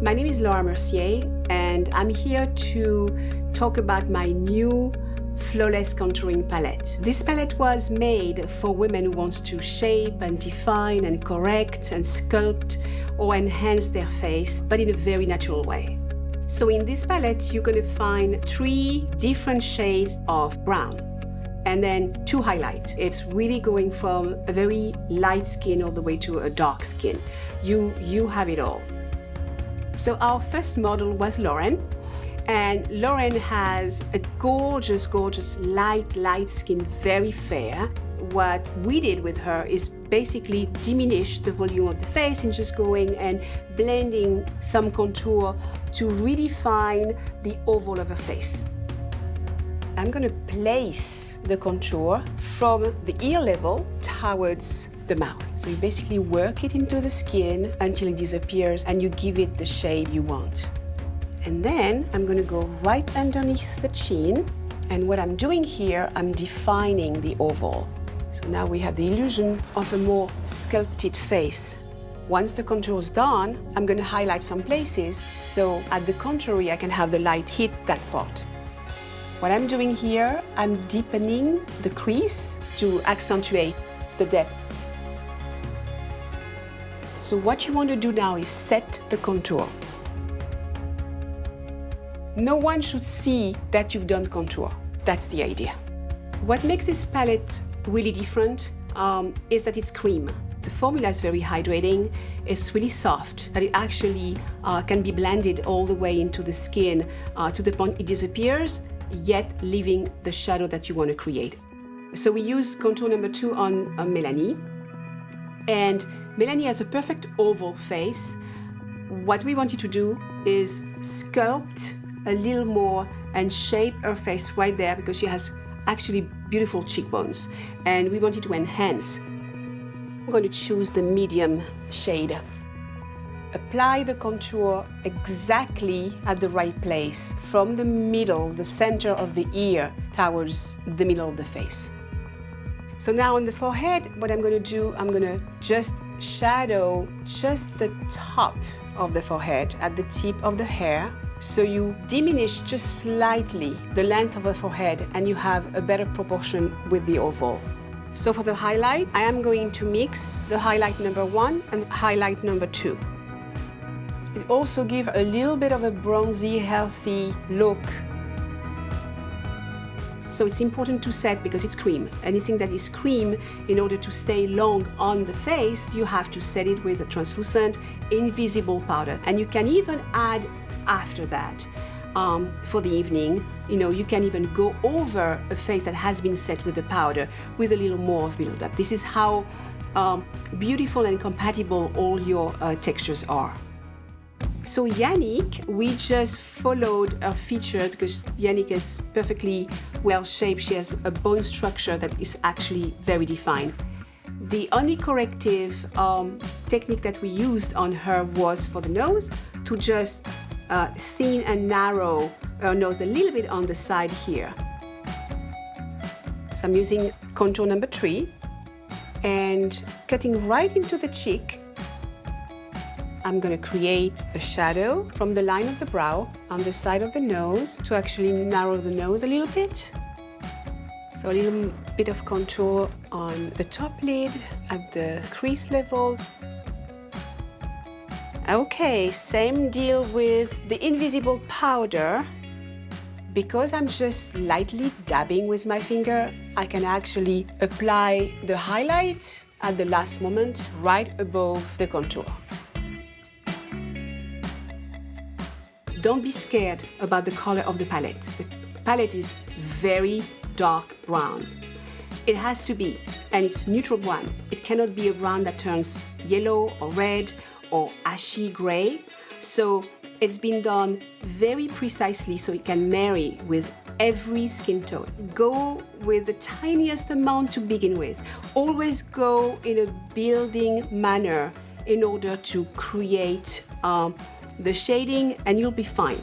My name is Mercier, and I'm here to talk about my new Flawless Contouring Palette. This palette was made for women who want to shape and define and correct and sculpt or enhance their face, but in a very natural way. So in this palette, you're going to find 3 different shades of brown and then 2 highlights. It's really going from a very light skin all the way to a dark skin. You have it all. So our first model was Lauren. And Lauren has a gorgeous, gorgeous light skin, very fair. What we did with her is basically diminish the volume of the face and just going and blending some contour to redefine the oval of her face. I'm going to place the contour from the ear level towards the mouth. So you basically work it into the skin until it disappears and you give it the shape you want. And then I'm going to go right underneath the chin. And what I'm doing here, I'm defining the oval. So now we have the illusion of a more sculpted face. Once the contour is done, I'm going to highlight some places. So at the contrary, I can have the light hit that part. What I'm doing here, I'm deepening the crease to accentuate the depth. So what you want to do now is set the contour. No one should see that you've done contour. That's the idea. What makes this palette really different is that it's cream. The formula is very hydrating, it's really soft, that it actually can be blended all the way into the skin to the point it disappears, yet leaving the shadow that you want to create. So we used contour number 2 on Melanie. And Melanie has a perfect oval face. What we wanted to do is sculpt a little more and shape her face right there because she has actually beautiful cheekbones. And we wanted to enhance. I'm going to choose the medium shade. Apply the contour exactly at the right place, from the middle, the center of the ear, towards the middle of the face. So now on the forehead, what I'm going to do, I'm going to just shadow just the top of the forehead at the tip of the hair. So you diminish just slightly the length of the forehead and you have a better proportion with the oval. So for the highlight, I am going to mix the highlight number 1 and highlight number 2. It also gives a little bit of a bronzy, healthy look. So it's important to set because it's cream. Anything that is cream, in order to stay long on the face, you have to set it with a translucent, invisible powder. And you can even add after that for the evening. You know, you can even go over a face that has been set with the powder with a little more of build-up. This is how beautiful and compatible all your textures are. So Yannick, we just followed her feature because Yannick is perfectly well shaped. She has a bone structure that is actually very defined. The only corrective technique that we used on her was for the nose, to just thin and narrow her nose a little bit on the side here. So I'm using contour number 3 and cutting right into the cheek. I'm going to create a shadow from the line of the brow on the side of the nose to actually narrow the nose a little bit. So a little bit of contour on the top lid at the crease level. Okay, same deal with the invisible powder. Because I'm just lightly dabbing with my finger, I can actually apply the highlight at the last moment right above the contour. Don't be scared about the color of the palette. The palette is very dark brown. It has to be, and it's neutral brown. It cannot be a brown that turns yellow or red or ashy gray. So it's been done very precisely so it can marry with every skin tone. Go with the tiniest amount to begin with. Always go in a building manner in order to create the shading, and you'll be fine.